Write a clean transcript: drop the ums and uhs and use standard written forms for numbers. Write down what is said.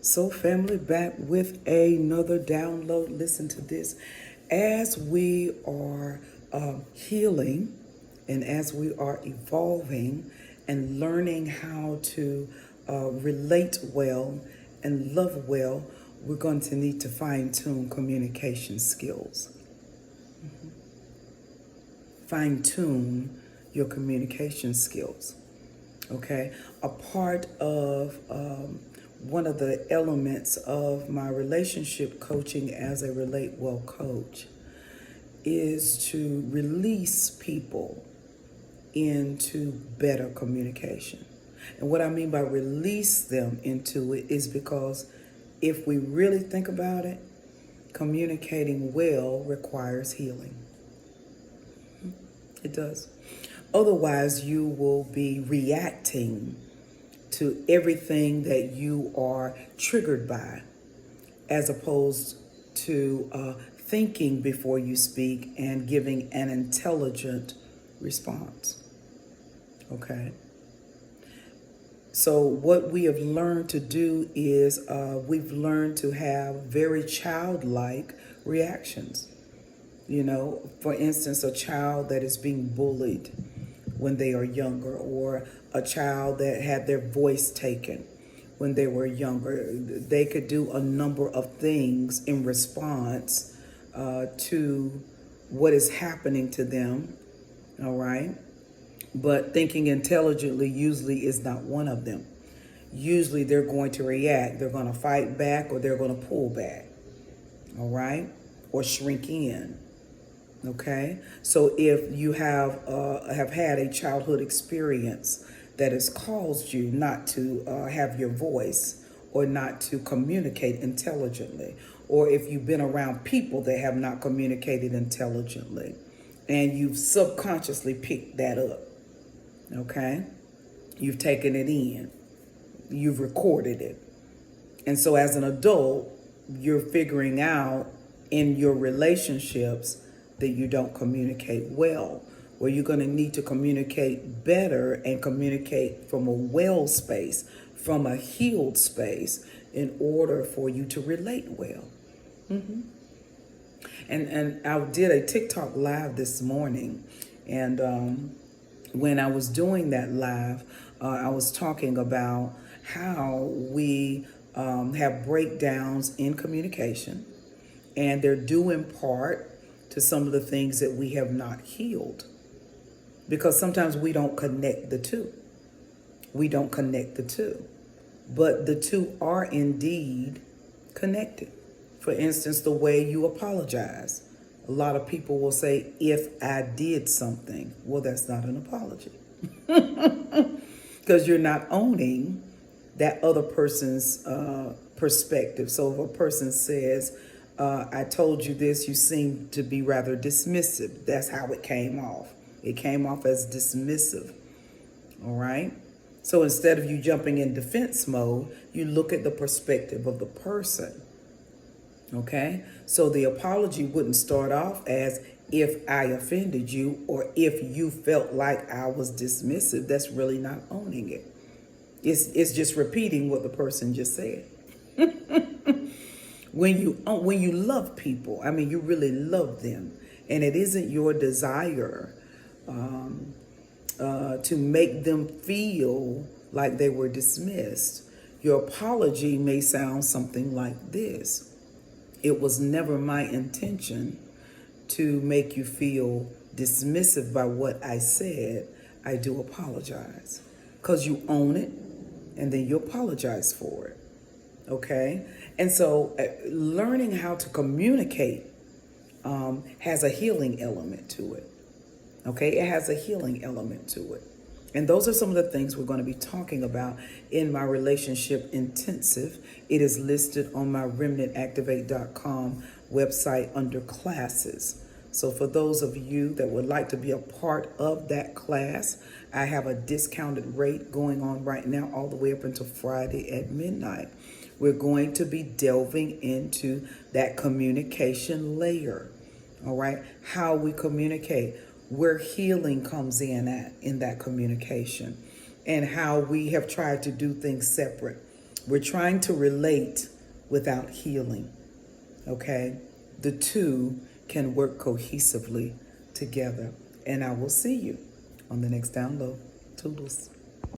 So, family, back with another download. Listen to this. As we are healing and as we are evolving and learning how to relate well and love well, we're going to need to fine tune communication skills. Fine tune your communication skills. Okay, a part of one of the elements of my relationship coaching as a Relate Well coach is to release people into better communication. And what I mean by release them into it is because if we really think about it, communicating well requires healing. It does. Otherwise, you will be reacting to everything that you are triggered by, as opposed to thinking before you speak and giving an intelligent response. Okay? So what we have learned to do is we've learned to have very childlike reactions. You know, for instance, a child that is being bullied when they are younger, or a child that had their voice taken when they were younger. They could do a number of things in response to what is happening to them, all right? But thinking intelligently usually is not one of them. Usually they're going to react. They're going to fight back, or they're going to pull back, all right? Or shrink in. Okay, so if you have had a childhood experience that has caused you not to have your voice, or not to communicate intelligently, or if you've been around people that have not communicated intelligently, and you've subconsciously picked that up, okay, you've taken it in, you've recorded it, and so as an adult, you're figuring out in your relationships that you don't communicate well, where you're going to need to communicate better and communicate from a well space, from a healed space, in order for you to relate well. And I did a TikTok live this morning, and when I was doing that live, I was talking about how we have breakdowns in communication, and they're due in part to some of the things that we have not healed, because sometimes we don't connect the two. We don't connect the two, but the two are indeed connected. For instance, the way you apologize. A lot of people will say, if I did something. Well, that's not an apology, because you're not owning that other person's perspective. So if a person says, I told you this, you seem to be rather dismissive. That's how it came off. It came off as dismissive. All right? So instead of you jumping in defense mode, you look at the perspective of the person. Okay? So the apology wouldn't start off as if I offended you, or if you felt like I was dismissive. That's really not owning it. It's just repeating what the person just said. When you love people, I mean, you really love them, and it isn't your desire to make them feel like they were dismissed. Your apology may sound something like this: it was never my intention to make you feel dismissive by what I said. I do apologize. Because you own it, and then you apologize for it. Okay? And so learning how to communicate has a healing element to it. Okay? It has a healing element to it. And those are some of the things we're going to be talking about in my relationship intensive. It is listed on my remnantactivate.com website under classes. So for those of you that would like to be a part of that class, I have a discounted rate going on right now all the way up until Friday at midnight. We're going to be delving into that communication layer, all right? How we communicate, where healing comes in that communication, and how we have tried to do things separate. We're trying to relate without healing. Okay? The two can work cohesively together. And I will see you on the next download. Toodles.